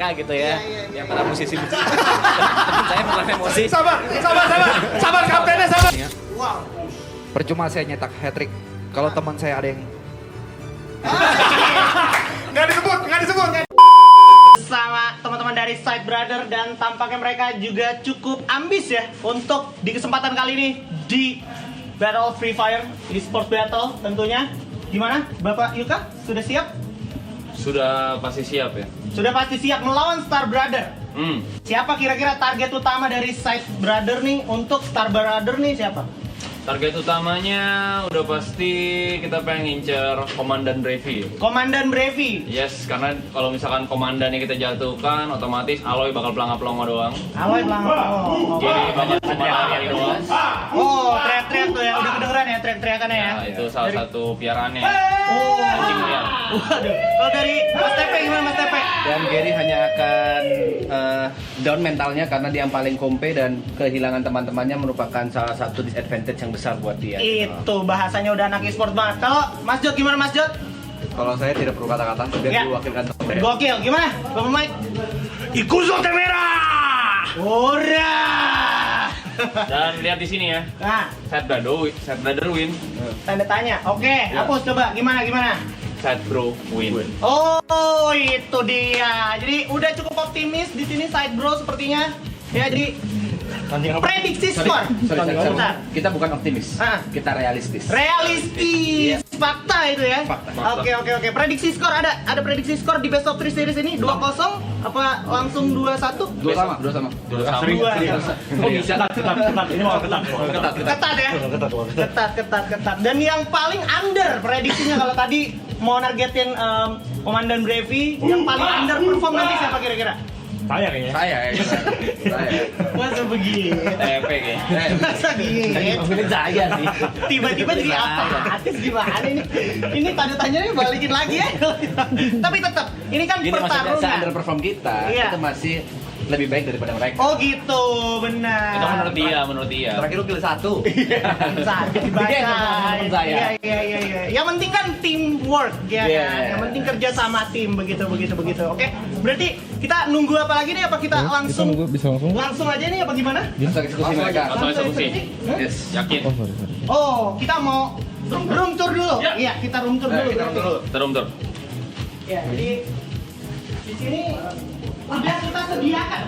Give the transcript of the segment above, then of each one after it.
mereka gitu ya. Yang para musisi. Saya bukan emosi. Sabar kaptennya sabar. Wow. Percuma saya nyetak hat-trick kalau teman saya ada yang Nggak disebut. Sama teman-teman dari Side Brother dan tampaknya mereka juga cukup ambis ya untuk di kesempatan kali ini di Battle Free Fire Esports Battle tentunya. Gimana Bapak Yuka? Sudah siap? Sudah pasti siap ya. Sudah pasti siap melawan Star Brother. Siapa kira-kira target utama dari Side Brother nih untuk Star Brother nih siapa? Target utamanya udah pasti kita pengen ngincer Komandan Brevi. Komandan Brevi. Yes, karena kalau misalkan komandannya kita jatuhkan, otomatis Aloy bakal pelangap-pelongo doang. Aloy pelangap. Jadi banyak teriak doang. Oh, teriak-teriak tuh ya. Udah kedengeran ya teriak-teriakannya ya. Nah, itu salah satu piaraannya. Oh, Anjing liar. waduh. Kalau dari Mas Tepe gimana Mas Tepe? Dan Gary hanya akan down mentalnya karena dia yang paling kompe dan kehilangan teman-temannya merupakan salah satu disadvantage yang besar buat dia. Itu bahasanya udah anak e-sport banget. Kalau Mas Jod gimana Mas Jod? kalau saya tidak perlu kata-kata sudah Ya. diwakilkan teman saya. Gokil. Gimana? Bapak Mike? Ikuzo Temera. Ora. Dan lihat di sini ya. Nah, Set brother win. tanda tanya. Oke, hapus coba. Gimana? Set bro win. Oh, itu dia. Jadi udah cukup optimis di sini Side Bro sepertinya. Ya, jadi prediksi skor. Sorry. Bentar. Kita bukan optimis, Ah. kita realistis. Realistis. Fakta itu ya. Fakta. Oke. Prediksi skor ada prediksi skor di Best of 3 series ini 2-0 apa langsung 2-1? Dua sama. Dua ya. Oh bisa. Ini mau ketat. Ketat ya. Ketat. Dan yang paling under prediksinya kalau tadi mau nargetin Komandan Brevi, yang paling under perform nanti siapa kira-kira? Saya kayaknya. Saya. Masa begini? TP kayaknya. Masa gini? Ngomongin saya sih. Tiba-tiba jadi apa? Artis gimana ini? Ini tanda tanyanya balikin lagi ya. Tapi tetap, ini kan Gini maksudnya pertarungan. underperform kita, Iya. kita masih lebih baik daripada mereka. Oh gitu, benar. Itu menurut dia. Terakhir lu kill 1. Saja dibaca. Iya, teman-teman saya. Iya. Yang penting kan teamwork ya Yes. kan. Yang penting kerja sama tim begitu. Oke. Berarti kita nunggu apa lagi nih? Apa kita langsung langsung aja nih apa gimana? Langsung eksekusi mereka. Langsung eksekusi. Yes. Yakin? Oh, kita mau room tour dulu. Iya, kita room tour dulu. Kita dulu. Terus. Ya, jadi di sini udah kita sediakan.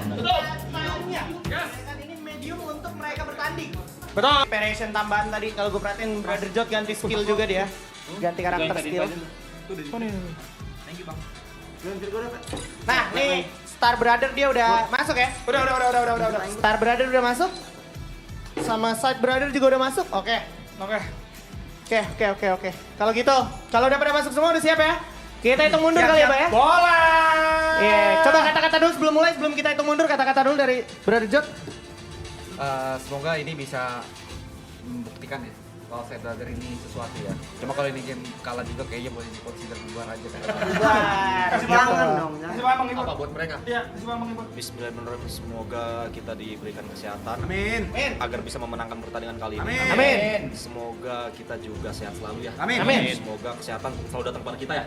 Payungnya. Kan ini medium untuk mereka bertanding. Betul. Operation tambahan tadi kalau gue perhatiin Brother Jot ganti skill juga dia. Ganti karakter skill. Nah, nih Star Brother dia udah masuk ya. Udah. Star Brother udah masuk. Sama Side Brother juga udah masuk. Oke. Kalau gitu, kalau udah pada masuk semua udah siap ya? Kita hitung mundur kali ya, Pak ya? Boleh. Iya, coba kata-kata dulu sebelum mulai, sebelum kita hitung mundur, kata-kata dulu dari Brother Jot. Semoga ini bisa membuktikan ya kalau saya brother ini sesuatu ya. Cuma kalau ini game kalah juga kayaknya boleh dikonsider bubar aja kan. Bubar. Kasih Bambang dong. Apa buat mereka? Iya, kasih Bambang Ibu. Bismillahirrahmanirrahim. Semoga kita diberikan kesehatan Amin. agar bisa memenangkan pertandingan kali ini. Amin. Semoga kita juga sehat selalu ya. Amin. Semoga kesehatan selalu datang kepada kita ya.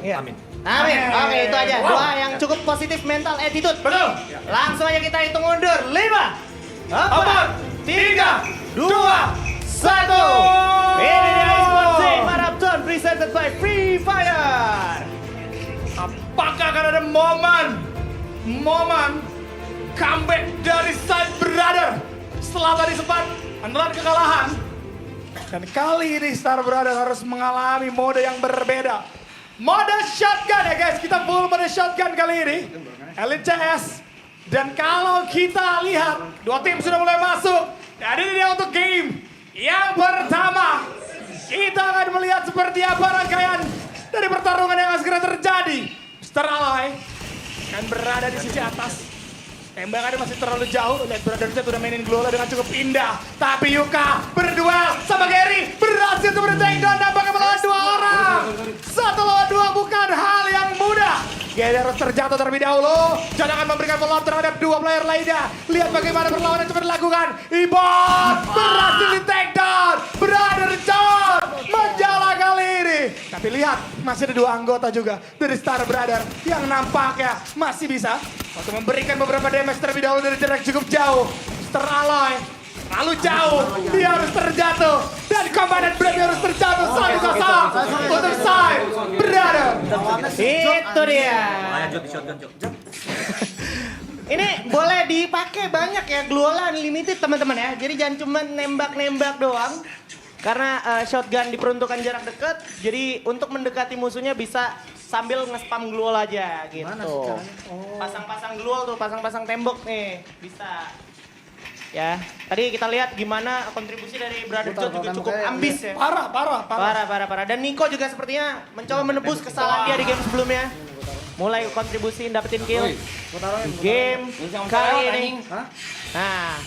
Iya. Amin. Amin. Oke, itu aja. Doa yang cukup positif mental attitude. Betul. Langsung aja kita hitung mundur. 5, 4, 3, 2, 1. Ini dia Esports Day Marathon presented by Free Fire. Apakah akan ada momen comeback dari Side Brother setelah tadi sempat menelan kekalahan? Dan kali ini Star Brother harus mengalami mode yang berbeda. Mode shotgun ya guys, kita full mode shotgun kali ini. Elite CS. Dan kalau kita lihat, dua tim sudah mulai masuk. Dan ini dia untuk game yang pertama. Kita akan melihat seperti apa rangkaian dari pertarungan yang akan segera terjadi. Mr. Aloy akan berada di sisi atas. Tembakannya masih terlalu jauh. Lihat Brother Jet udah mainin Glola dengan cukup indah. Tapi Yuka berduel sama Gary. Berhasil untuk men-take down. Nampaknya melawan dua orang. 1 lawan 2 bukan hal yang mudah. Gary harus terjatuh terlebih dahulu. Jangan memberikan follow-up terhadap dua player lainnya. Lihat bagaimana perlawanan cepat dilakukan. Ibon berhasil di take down. Brother Jet menjala kali ini. Tapi lihat, masih ada 2 anggota juga dari Star Brother yang nampaknya masih bisa untuk memberikan beberapa damage terlebih dahulu dari jarak cukup jauh. Mr. Aloy terlalu jauh, dia harus terjatuh. Dan Komandan Brave harus terjatuh. 1-0 untuk Star Brother. Itu dia. Ini boleh dipakai banyak ya, Gluola Unlimited teman-teman ya. Jadi jangan cuma nembak-nembak doang. Karena shotgun diperuntukkan jarak dekat. Jadi untuk mendekati musuhnya bisa sambil nge-spam Gluol aja gitu. Pasang-pasang Gluol tuh, pasang-pasang tembok nih, bisa. Ya, tadi kita lihat gimana kontribusi dari Brother Jot juga cukup ambis ya. Parah. Dan Nico juga sepertinya mencoba menebus kesalahan dia di game sebelumnya. Mulai kontribusi dapetin kill. Game kali ini. Nah,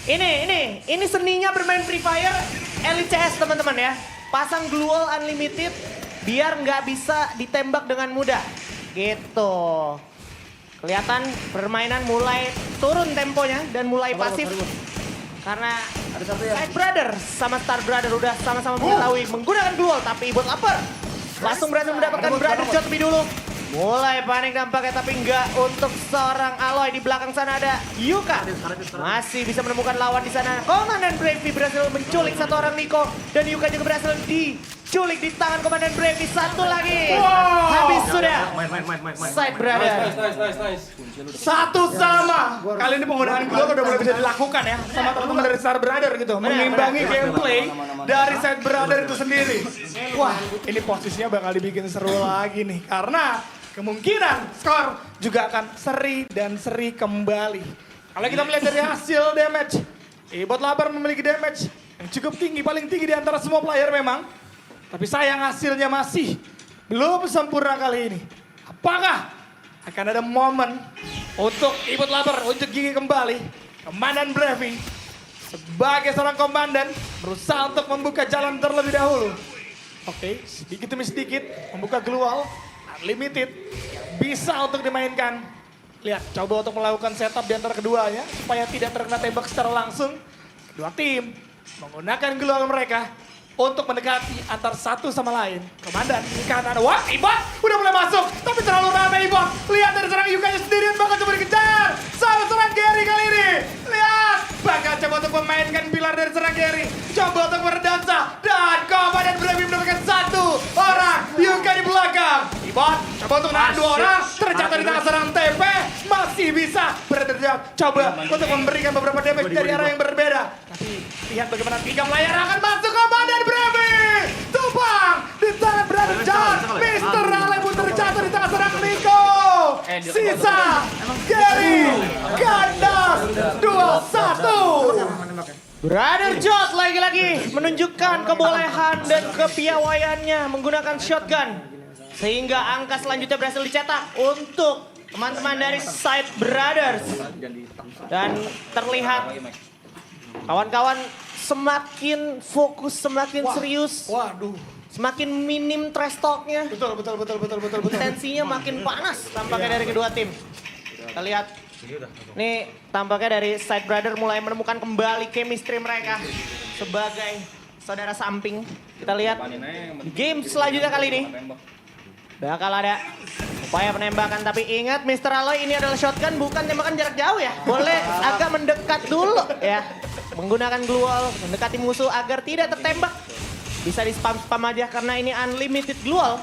ini seninya bermain Free Fire Elite CS teman-teman ya. Pasang Gluol Unlimited biar nggak bisa ditembak dengan mudah. Gitu. Kelihatan permainan mulai turun temponya dan mulai pasif. Karena Side Brother sama Star Brother udah sama-sama mengetahui menggunakan Gluol, tapi Ibot lapar. Langsung berhasil mendapatkan Brother Jot lebih dulu. Mulai panik nampaknya, tapi enggak untuk seorang Aloy. Di belakang sana ada Yuka. Masih bisa menemukan lawan di sana. Komandan Bravey berhasil menculik satu orang Nico. Dan Yuka juga berhasil diculik di tangan Komandan Bravey. Satu lagi. Habis sudah. Side Brother. Satu sama. Kali ini penggunaan Gluol udah mulai bisa dilakukan ya. Sama teman-teman dari Star Brother gitu. Mengimbangi gameplay dari Side Brother itu sendiri. Wah, ini posisinya bakal dibikin seru lagi nih. Karena kemungkinan skor juga akan seri dan seri kembali. Kalau kita melihat dari hasil damage, Ibot Lapar memiliki damage yang cukup tinggi, paling tinggi di antara semua player memang. Tapi sayang hasilnya masih belum sempurna kali ini. Apakah akan ada momen untuk Ibot Lapar untuk gigi kembali? Komandan Bravey sebagai seorang komandan berusaha untuk membuka jalan terlebih dahulu. Oke, sedikit demi sedikit membuka Gluol Unlimited bisa untuk dimainkan. Lihat, coba untuk melakukan setup di antara keduanya supaya tidak terkena tembak secara langsung. Kedua tim menggunakan Gluol mereka untuk mendekati antar satu sama lain. Komandan di kanan, wah Ibot udah mulai masuk, tapi terlalu ramai Ibot. Lihat dari serang Yukanya sendirian bakal coba dikejar sama serang Gary kali ini. Lihat, bakal coba untuk memainkan pilar dari serang Gary. Coba untuk berdansa dan Komandan Bravey mendapatkan satu orang Yuka di belakang. Ibot coba untuk nahan 2 orang, terjatuh di tangan serang TP, masih bisa berterjang. Coba untuk memberikan beberapa damage dari arah yang berbeda. Tapi lihat bagaimana 3 player akan masuk Komandan Bravey. Tumpang di tangan Brother John. Mr. Ale pun terjatuh di tangan serang Nico. Sisa Gary Gandas 2-1. Brother Jot lagi-lagi menunjukkan kebolehan dan kepiawaiannya menggunakan shotgun. Sehingga angka selanjutnya berhasil dicetak untuk teman-teman dari Side Brothers. Dan terlihat kawan-kawan semakin fokus, semakin serius. Waduh. Semakin minim trash talk-nya. Betul. Tensinya makin panas tampaknya dari kedua tim. Kita lihat. Nih tampaknya dari Side Brother mulai menemukan kembali chemistry mereka sebagai saudara samping. Kita lihat di game selanjutnya kali ini bakal ada upaya penembakan, tapi ingat Mr. Aloy ini adalah shotgun bukan tembakan jarak jauh ya. Boleh agak mendekat dulu ya. Menggunakan Gluol mendekati musuh agar tidak tertembak. Bisa di spam-spam aja karena ini unlimited Gluol.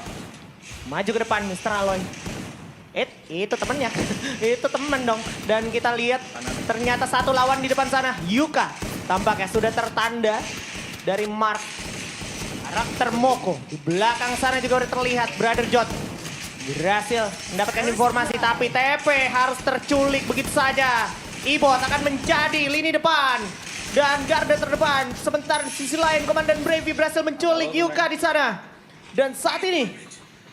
Maju ke depan Mr. Aloy. Itu temennya, itu temen dong. Dan kita lihat ternyata satu lawan di depan sana, Yuka. Tampaknya sudah tertanda dari mark karakter Moko. Di belakang sana juga udah terlihat Brother Jot. Berhasil mendapatkan informasi, tapi TP harus terculik begitu saja. Ibot akan menjadi lini depan. Dan garda terdepan. Sebentar di sisi lain Komandan Bravey berhasil menculik Yuka di sana. Dan saat ini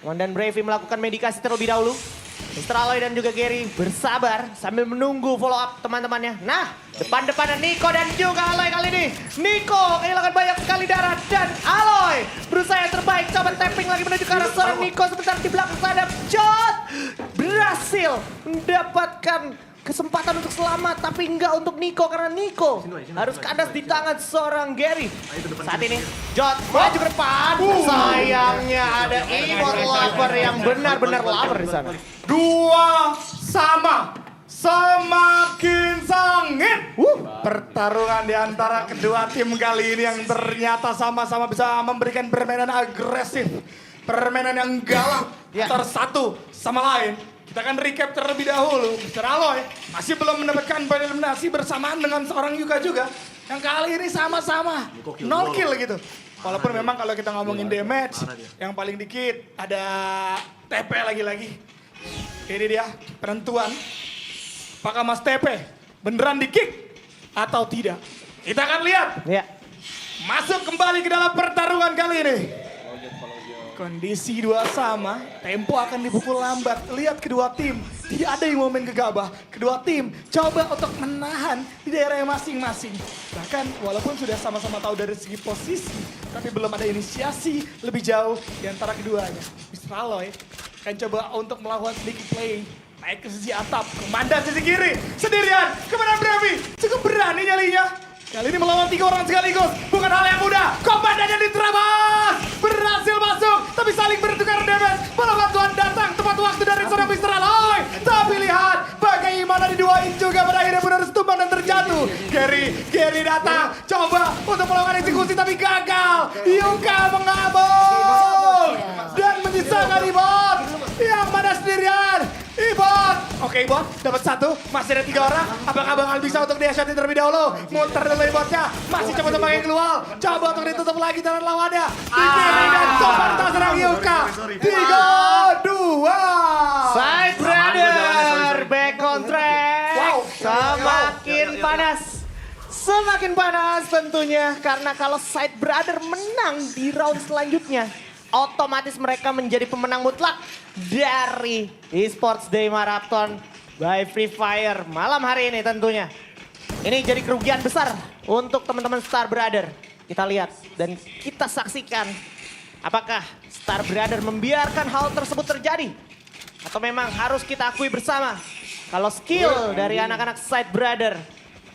Komandan Bravey melakukan medikasi terlebih dahulu. Mr. Aloy dan juga Gary bersabar sambil menunggu follow up teman-temannya. Nah, depan-depanan Nico dan juga Aloy kali ini. Nico kehilangan banyak sekali darah dan Aloy berusaha yang terbaik. Coba tapping lagi menuju ke arah seorang Nico. Sebentar di belakang sana Jot berhasil mendapatkan kesempatan untuk selamat, tapi enggak untuk Nico karena Nico harus kandas di tangan seorang Gary. Saat ini Jot maju ke depan. Sayangnya ada Imot Lover yang benar-benar lover di sana. 2-2. Semakin sengit pertarungan di antara kedua tim kali ini yang ternyata sama-sama bisa memberikan permainan agresif, permainan yang galak antara satu sama lain. Kita akan recap terlebih dahulu. Mr. Aloy masih belum mendapatkan poin eliminasi bersamaan dengan seorang Yuka juga. Yang kali ini sama-sama 0 kill gitu. Walaupun memang kalau kita ngomongin damage, yang paling dikit ada TP lagi-lagi. Ini dia penentuan. Apakah Mas TP beneran di kick atau tidak? Kita akan lihat. Ya. Masuk kembali ke dalam pertarungan kali ini. Kondisi dua sama, tempo akan dipukul lambat. Lihat kedua tim, tidak ada yang mau main gegabah. Kedua tim coba untuk menahan di daerah masing-masing. Bahkan walaupun sudah sama-sama tahu dari segi posisi, tapi belum ada inisiasi lebih jauh di antara keduanya. Mr. Aloy akan coba untuk melakukan sedikit play. Naik ke sisi atap, komandan sisi kiri, sendirian, kemenangan Bravi, cukup berani nyalinya. Kali ini melawan 3 orang sekaligus, bukan hal yang mudah. Komandannya diterabas, berhasil masuk, tapi saling bertukar damage. Malah bantuan datang, tepat waktu dari seorang Mr. Aloy. Tapi lihat, bagaimana diduain juga pada akhirnya pun harus tumbang dan terjatuh. Gary datang, coba untuk melakukan eksekusi tapi gagal. Yuka mengabung dan menyisakan Ibot yang mana sendirian. Ibot, oke Ibot, dapat 1, masih ada 3 orang. Apakah bakal bisa untuk di-headshotin terlebih dahulu? Muter dulu Ibotnya, masih coba untuk pakai keluar. Coba untuk ditutup lagi jalan lawannya. Dikiri dan coba kita serang Yuka. 3-2. Side Brother back on track. Wow. Semakin panas. Semakin panas tentunya karena kalau Side Brother menang di round selanjutnya, otomatis mereka menjadi pemenang mutlak dari Esports Day Marathon by Free Fire malam hari ini tentunya. Ini jadi kerugian besar untuk teman-teman Star Brother. Kita lihat dan kita saksikan apakah Star Brother membiarkan hal tersebut terjadi. Atau memang harus kita akui bersama kalau skill dari anak-anak Side Brother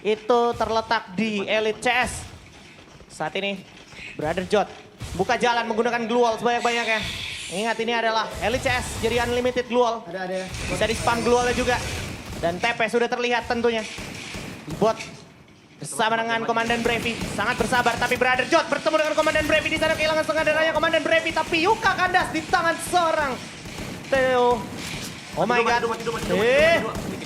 itu terletak di Elite CS. Saat ini Brother Jot buka jalan menggunakan glue wall sebanyak-banyaknya. Ingat ini adalah Elite CS, jadi unlimited glue wall. Bisa di spam glue wallnya juga. Dan TP sudah terlihat tentunya. Bot bersama dengan Komandan Bravi sangat bersabar. Tapi Brother Jot bertemu dengan Komandan Bravi di sana kehilangan setengah darahnya Komandan Bravi. Tapi Yuka kandas di tangan seorang Theo. Oh my god.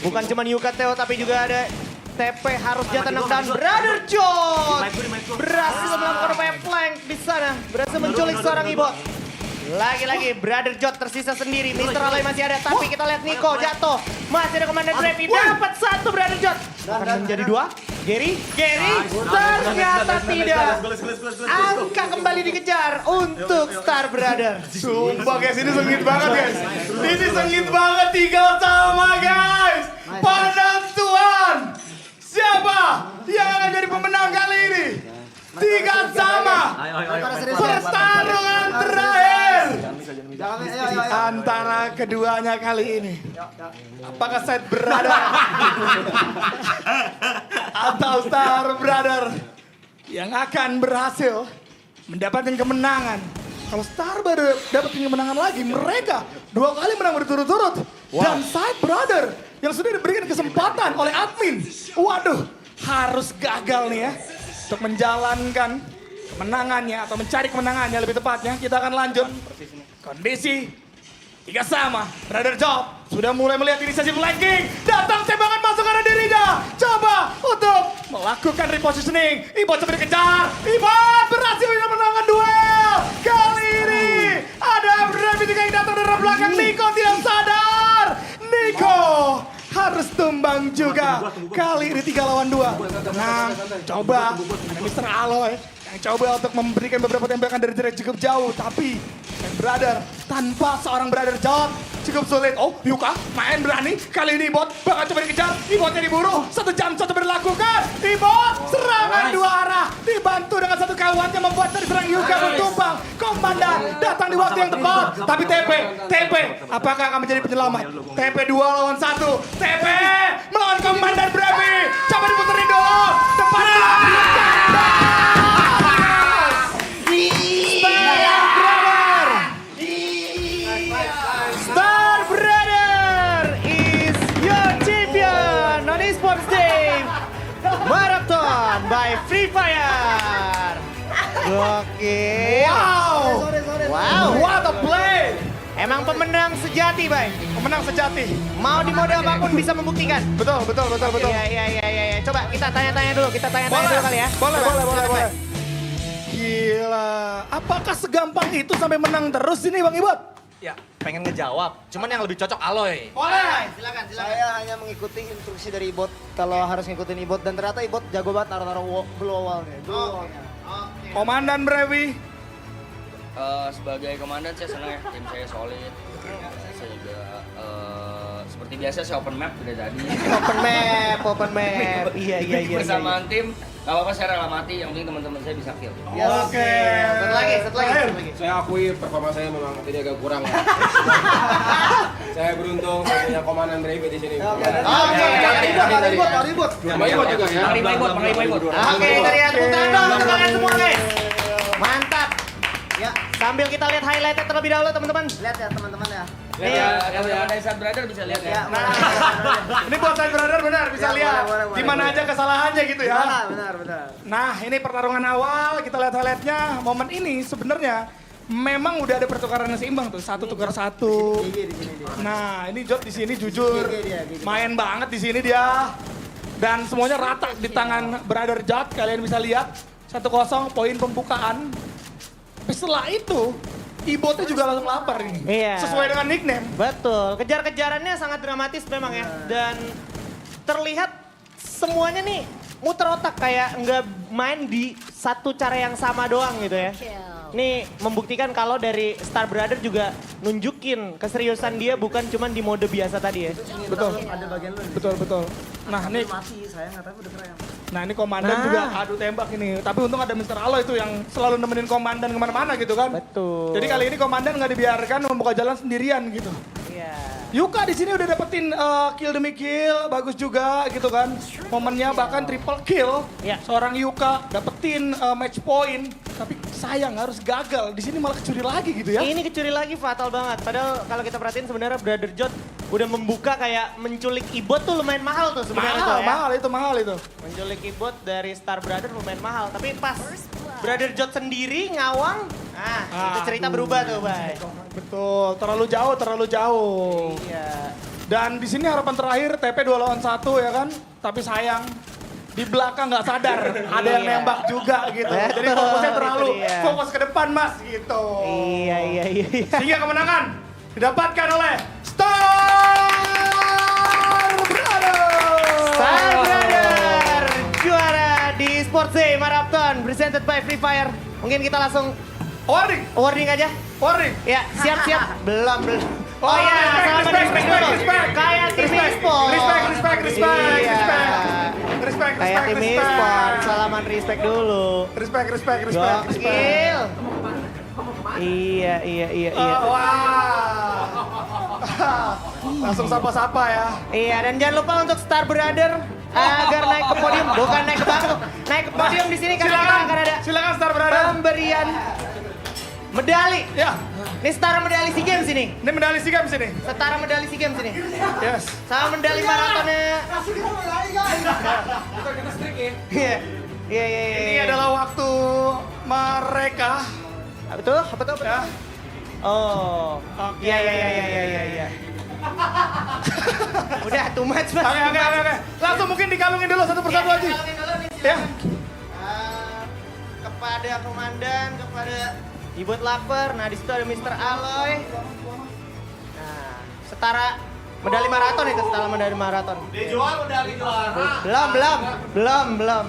Bukan cuma Yuka Theo tapi juga ada TP harus jatuh knockdown. Brother Jot berhasil melakukan upaya flank di sana. Berhasil menculik seorang Ibot. Lagi-lagi Brother Jot tersisa sendiri. Mr. Aloy masih ada tapi kita lihat Nico jatuh. Masih ada Komandan Bravi. Dapat 1 Brother Jot. Akan menjadi 2. Gary ternyata tidak. Angka kembali dikejar untuk Star Brother. Sumpah guys, ini sengit banget guys. Ini sengit banget 3 sama guys. Penentuan. Siapa yang akan jadi pemenang kali ini? 3 sama. Pertarungan terakhir antara keduanya kali ini. Apakah Side Brother atau Star Brother yang akan berhasil mendapatkan kemenangan? Kalau Star Brother dapetin kemenangan lagi, mereka 2 kali menang berturut-turut. Dan Side Brother yang sudah diberikan kesempatan oleh admin, waduh, harus gagal nih ya untuk menjalankan kemenangannya atau mencari kemenangannya lebih tepatnya. Kita akan lanjut. Kondisi 3 sama. Brother Jot sudah mulai melihat inisiasi flanking. Datang tembakan masuk arah dirinya. Coba untuk melakukan repositioning. Ibot coba dikejar. Ibot berhasil menangkan duel. Kali ini ada Bravi yang datang dari belakang. Nico tidak sadar. Nico harus tumbang juga. Kali ini 3 lawan 2. Tenang, coba. Ada Mr. Aloy yang coba untuk memberikan beberapa tembakan dari jarak cukup jauh. Tapi Brother tanpa seorang Brother Jot cukup sulit. Oh, Yuka main berani. Kali ini Ibot bakal coba dikejar. Ibotnya diburu. 1 jam coba berlakukan. Ibot serangan 2 arah. Dibantu dengan 1 kawannya membuat dari serang Yuka bertumbang. Komandan datang di waktu yang tepat. Tapi TP apakah akan menjadi penyelamat? TP 2 lawan 1. TP melawan by Free Fire. Oke. Wow. Wow. What a play. Emang pemenang sejati, Bay. Pemenang sejati. Mau di mode apapun bisa membuktikan. Betul. Iya. Coba kita tanya-tanya dulu, dulu kali ya. Boleh. Silakan, Bay. Gila. Apakah segampang itu sampai menang terus ini Bang Ibot? Ya, pengen ngejawab. Cuman yang lebih cocok Aloy. Boleh. Silakan. Saya hanya mengikuti instruksi dari Ibot kalau harus ngikutin Ibot dan ternyata Ibot jago banget naruh blue wall-nya. Komandan Brevi. Sebagai komandan saya senang ya, tim saya solid. Saya juga seperti biasa saya open map udah tadi. Open map. Iya. Bersamaan tim, gak apa-apa saya rela mati, yang penting teman-teman saya bisa kill. Oke. Satu lagi. Saya akui performa saya memang tadi agak kurang ya. Saya beruntung saya punya komandan Brevi di sini. Oke. Ribut. Sama Ibot juga ya. Panglima Ibot. Oke, dari tepuk tangan dong untuk kalian semua, guys. Mantap. Ya, sambil kita lihat highlightnya terlebih dahulu, teman-teman. Lihat ya teman-teman ya. Yang ada Side Brother bisa lihat ya. Ini buat saya brother benar bisa Ya, lihat boleh, di mana aja kesalahannya gitu ya. Benar. Nah, ini pertarungan awal, kita lihat highlightnya. Momen ini sebenarnya memang udah ada pertukaran yang seimbang tuh, satu tukar satu. Gigi di sini dia. Nah, ini Jod di sini jujur Gigi. main banget di sini dia. Dan semuanya rata di tangan Brother Jod, kalian bisa lihat 1-0 poin pembukaan. Tapi setelah itu, Ibotnya juga langsung lapar ini. Iya. Sesuai dengan nickname. Betul, kejar-kejarannya sangat dramatis memang ya. Dan terlihat semuanya nih muter otak kayak nggak main di satu cara yang sama doang gitu ya. Ini membuktikan kalau dari Star Brother juga nunjukin keseriusan dia bukan cuma di mode biasa tadi ya. Betul. Ada bagian lu. Betul. Nah, ini Mati saya nggak tahu udah keren. Nah ini komandan juga adu tembak ini. Tapi untung ada Mr. Aloy itu yang selalu nemenin komandan kemana-mana gitu kan. Betul. Jadi kali ini komandan nggak dibiarkan membuka jalan sendirian gitu. Iya. Yuka di sini udah dapetin kill demi kill, bagus juga gitu kan. Momennya bahkan triple kill. Iya. Seorang Yuka dapetin match point, tapi sayang harus gagal. Di sini malah kecuri lagi gitu ya. Ini kecuri lagi fatal banget. Padahal kalau kita perhatiin sebenarnya Brother Jod udah membuka kayak menculik Ibot tuh lumayan mahal tuh sebenarnya tuh ya. Mahal itu. Menculik Ibot dari Star Brother lumayan mahal. Tapi pas Brother Jod sendiri ngawang, itu cerita berubah tuh, Bay. Betul, terlalu jauh. Iya. Dan di sini harapan terakhir TP 2 lawan 1 ya kan. Tapi sayang di belakang nggak sadar ada yang nembak juga gitu. Jadi Betul, fokusnya terlalu itu dia. fokus ke depan Mas gitu. Iya. Sehingga kemenangan didapatkan oleh Star Brother. Star Brother juara di Sports Day Marathon presented by Free Fire. Mungkin kita langsung awarding aja. Ya, siap. Belum. Oh iya, selamat respect dulu. Kayak tim e-sport. Respect. Kayak tim e-sport, salaman respect dulu. Respect. Gokil. Iya. Wah. Langsung sapa-sapa ya. Iya, dan jangan lupa untuk Star Brother agar naik ke podium, bukan naik ke bangku. Naik ke podium di sini karena kita akan ada Silakan Star Brother. pemberian medali. Ya, Ini setara medali SEA Games ini. ini medali SEA Games ini. Setara medali SEA Games ini. Yes. Sama medali maratonnya. Iya. Ini adalah waktu mereka. Apa tuh? Ya. Oh. Oke. Iya. Udah too much, Mas. Oke. Langsung mungkin dikalungin dulu satu persatu aja. Kalungin dulu nih, Ya. silakan. Kepada komandan, kepada Ibot Lapar, nah di situ ada Mr. Aloy. Nah, setara medali maraton itu, setara medali maraton. Dijual medali juara. Belum.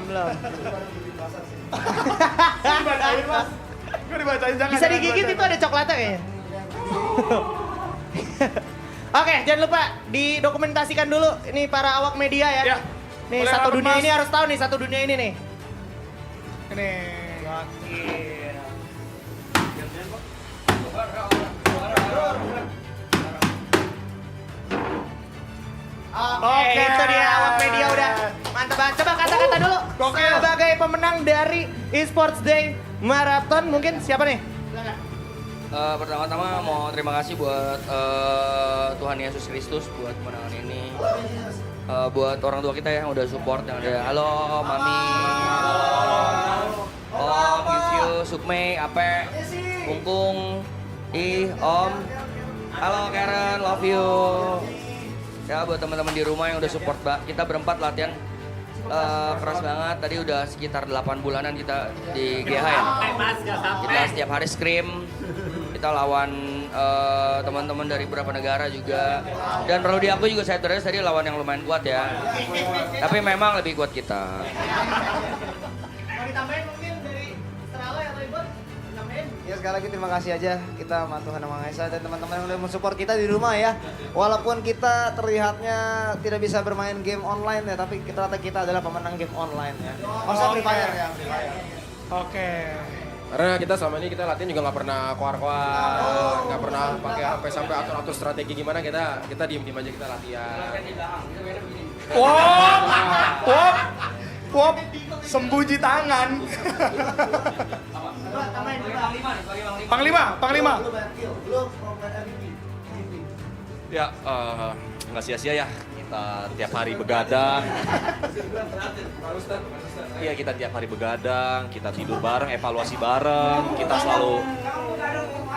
Dibacain Mas. Gue dibacain jangan. Bisa digigit itu ada coklatnya kayaknya. Oke, jangan lupa didokumentasikan dulu ini para awak media ya. Ya. Nih Boleh satu rambut, dunia Mas. ini harus tahu nih, satu dunia ini nih. Ini. Oke, itu dia awak media udah mantap banget. Coba kata-kata dulu. Gokil. Sebagai pemenang dari Esports Day Marathon, mungkin siapa nih? Pertama-tama mau terima kasih buat Tuhan Yesus Kristus buat kemenangan ini. buat orang tua kita yang udah support, yang udah halo mami, om, Yusyu, Sukmei, Ape, Kungkung, Om, halo Karen, love you. Ya buat teman-teman di rumah yang udah support kita berempat latihan keras banget. Tadi udah sekitar 8 bulanan kita di GH ya. Kita setiap hari scrim. Kita lawan teman-teman dari beberapa negara juga. Dan perlu diakui juga saya tadi lawan yang lumayan kuat ya. Tapi memang lebih kuat kita. Mau ditambahin mungkin dari Australia atau Ibon? Tambahin? Ya sekali lagi terima kasih aja kita sama Tuhan Yang Maha Esa dan teman-teman yang udah mensupport kita di rumah ya. Walaupun kita terlihatnya tidak bisa bermain game online ya, tapi ternyata kita adalah pemenang game online ya. Masa Free Fire ya, Free Fire. Oke. Karena kita selama ini kita latihan juga nggak pernah koar-koar, nggak pernah pakai sampai atur-atur strategi gimana, kita diem-diem aja kita latihan. Wop, sembunyi tangan. Panglima. Ya, nggak sia-sia ya. Kita tiap hari begadang. Iya, kita tiap hari begadang, kita tidur bareng, evaluasi bareng.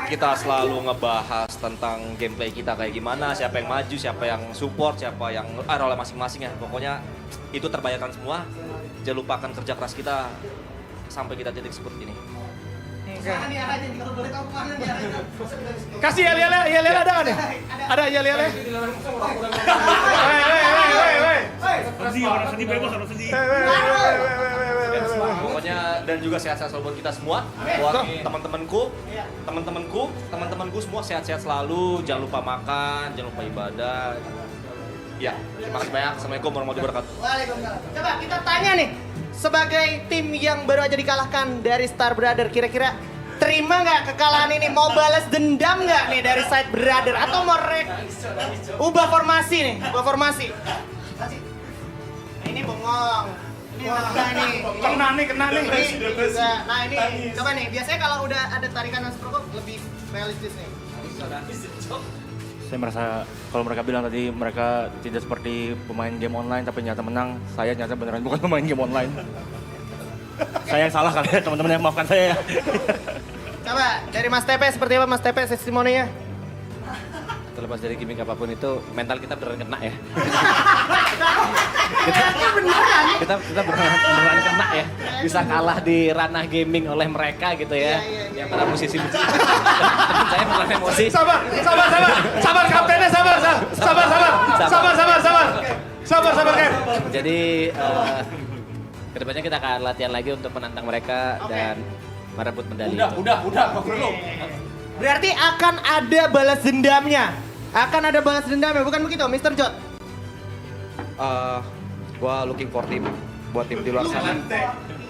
Kita selalu ngebahas tentang gameplay kita kayak gimana, siapa yang maju, siapa yang support, siapa yang role masing-masing ya. Pokoknya itu terbayarkan semua. Jangan lupakan kerja keras kita sampai kita titik seperti ini. Kasih yel-yel ada nggak nih? Ada yel-yel? Pokoknya dan juga sehat-sehat selalu buat kita semua, buat teman-temanku semua sehat-sehat selalu, jangan lupa makan, jangan lupa ibadah. Ya, terima kasih banyak. Assalamualaikum warahmatullahi wabarakatuh. Waalaikumsalam. Coba kita tanya nih, sebagai tim yang baru aja dikalahkan dari Star Brother, kira-kira terima nggak kekalahan ini? Mau balas dendam nggak nih dari Side Brother? Atau mau ubah formasi nih? Ubah formasi. Nah, ini bengong. Ini kena nih. Kena nih. Ini juga. Nah ini, coba nih. Biasanya kalau udah ada tarikan dan seperti itu lebih realistis nih. Saya merasa kalau mereka bilang tadi mereka tidak seperti pemain game online tapi nyata menang, saya nyata beneran bukan pemain game online. Saya yang salah kali ya, teman-teman yang maafkan saya ya. Coba dari Mas Tepe, seperti apa Mas Tepe testimoninya? Terlepas dari gimmick apapun itu, mental kita beneran kena ya. kita beneran kena ya. Bisa kalah di ranah gaming oleh mereka gitu ya. Yang para musisi. Saya beneran emosi. Sabar kaptennya, sabar Ken. Jadi kedepannya kita akan latihan lagi untuk menantang mereka dan merebut medali. Udah, belum. Berarti akan ada balas dendamnya. Bukan begitu, Mr. Jot? Gua looking for tim buat tim di luar sana.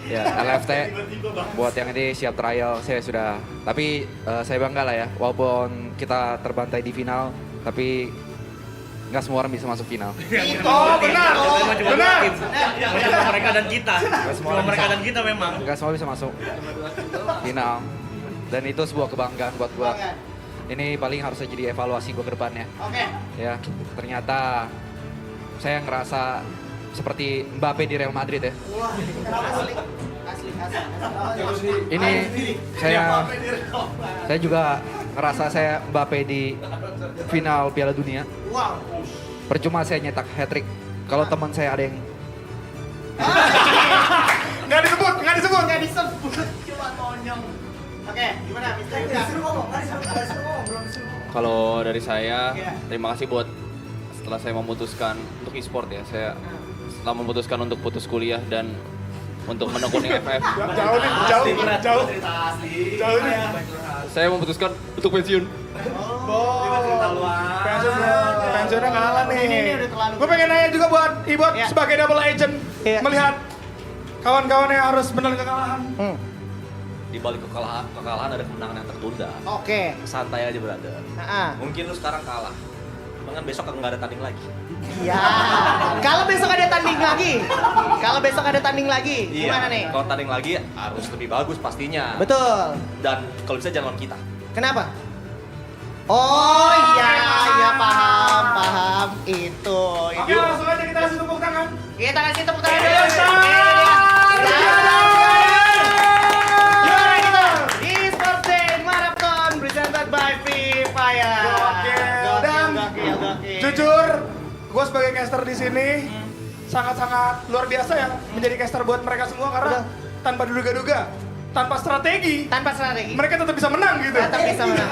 Ya, LFT buat yang ini siap trial saya sudah. Tapi saya bangga lah ya, walaupun kita terbantai di final, tapi nggak semua orang bisa masuk final. Oh benar. Cuma mereka dan kita. Nggak semua bisa masuk final. Dan itu sebuah kebanggaan buat gua. Ini paling harus jadi evaluasi gua ke depannya. Oke. Ya, ternyata saya ngerasa seperti Mbappe di Real Madrid ya. Wah, asli. Ini saya juga ngerasa saya Mbappe di final Piala Dunia. Wow. Percuma saya nyetak hat-trick kalau teman saya ada yang Nggak disebut. Cuma tonyong. Oke, gimana Mr. Jot? Kalau dari saya, terima kasih buat setelah saya memutuskan untuk e-sport ya. Saya setelah memutuskan untuk putus kuliah dan untuk menekuni FF. Jauh. Saya memutuskan untuk pensiun. Pensiunnya kalah nih. Ini udah terlalu. Gue pengen nanya juga buat Ibot Ya. sebagai double agent, Ya. melihat kawan-kawan yang harus menelan kekalahan. Di balik kekalahan ada kemenangan yang tertunda. Oke. Santai aja brother. Mungkin lu sekarang kalah, cuman besok nggak ada tanding lagi. Ya. Kalau besok ada tanding lagi, gimana nih? Kalau tanding lagi harus lebih bagus pastinya. Betul. Dan kalau bisa jangan lawan kita. Kenapa? Oh iya paham. Itu. Oke, langsung aja kita kasih tepuk tangan. Kita kasih tepuk tangan dulu. Yes, sir. Juara kita Esports Day Marathon presented by Free Fire. Dan jujur, gue sebagai caster di sini sangat-sangat luar biasa ya menjadi caster buat mereka semua karena tanpa duga-duga, tanpa strategi, mereka tetap bisa menang gitu. Tetap bisa menang.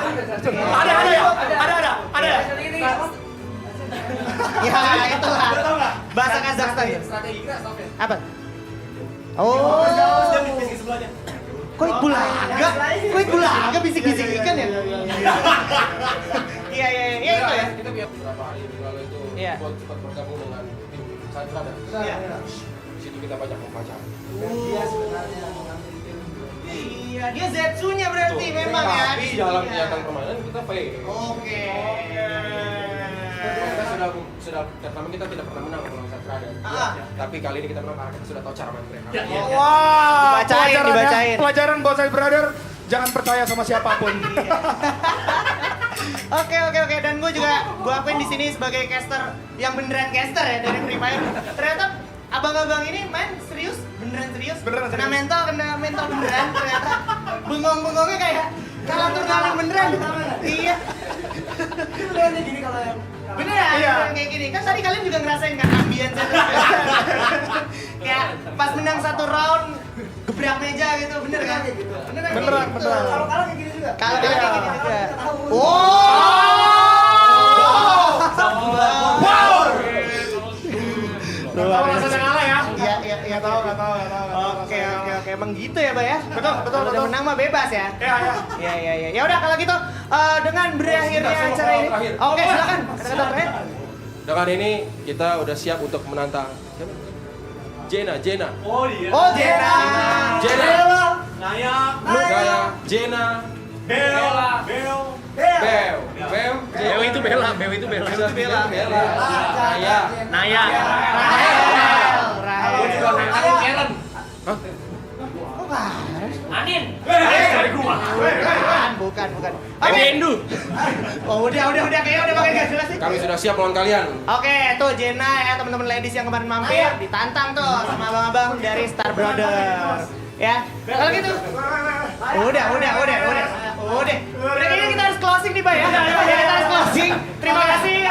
Ada. Ya itulah. Bahasa Kazakhstan. Apa? Oh. Kok Ibu Laga bisik-bisik ikan ya? Iya itu ya. Kita biar beberapa hari lalu itu Iya. buat cepat bergabung dengan tim Side Brother. Iya. Di situ kita banyak membaca. Iya, dia Zetsu-nya berarti memang ya. Tapi dalam kelihatan permainan kita fair. Oke. Kita sudah pertama kita tidak pernah menang melawan Side Brother. Tapi kali ini kita menang karena kita sudah tahu cara main mereka. Wah, Dibacain. Pelajaran buat saya brother, jangan percaya sama siapapun. Oke, dan gue akuin di sini sebagai caster yang beneran caster ya dari Free Fire. Ternyata abang-abang ini main serius, beneran serius. Kena mental beneran ternyata. Bengong-bengongnya kayak kalah turnamen beneran. Iya. Beneran gini kalau yang beneran kayak gini. Kan tadi kalian juga ngerasain kan ambience kayak pas menang 1 round gebrak meja gitu, bener kan? Beneran. Kalau kalah kayak gini juga. Kalau kalah kayak gini juga. Luar rasanya kalah ya? Iya. Nggak tahu. Oke. Emang gitu ya, Pak ya? Betul. Udah menang mah bebas ya? Iya. Ya udah kalau gitu dengan berakhirnya acara ini. Terakhir. Oke, silakan. Kata-kata terakhir. Dengan ini kita udah siap untuk menantang Jena. Oh, Jena. Naya, Jena, Bel itu Bella. Naya. Rahel. Bukan. Bendu. Oh, udah kayaknya udah pakai gak jelas sih. Kami sudah siap melawan kalian. Oke, tuh Jena ya teman-teman ladies yang kemarin mampir ditantang tuh sama abang-abang dari Star Brother. Ya, kalau gitu. Udah kayaknya kita harus closing nih, Pak ya. Kita harus closing. Terima kasih.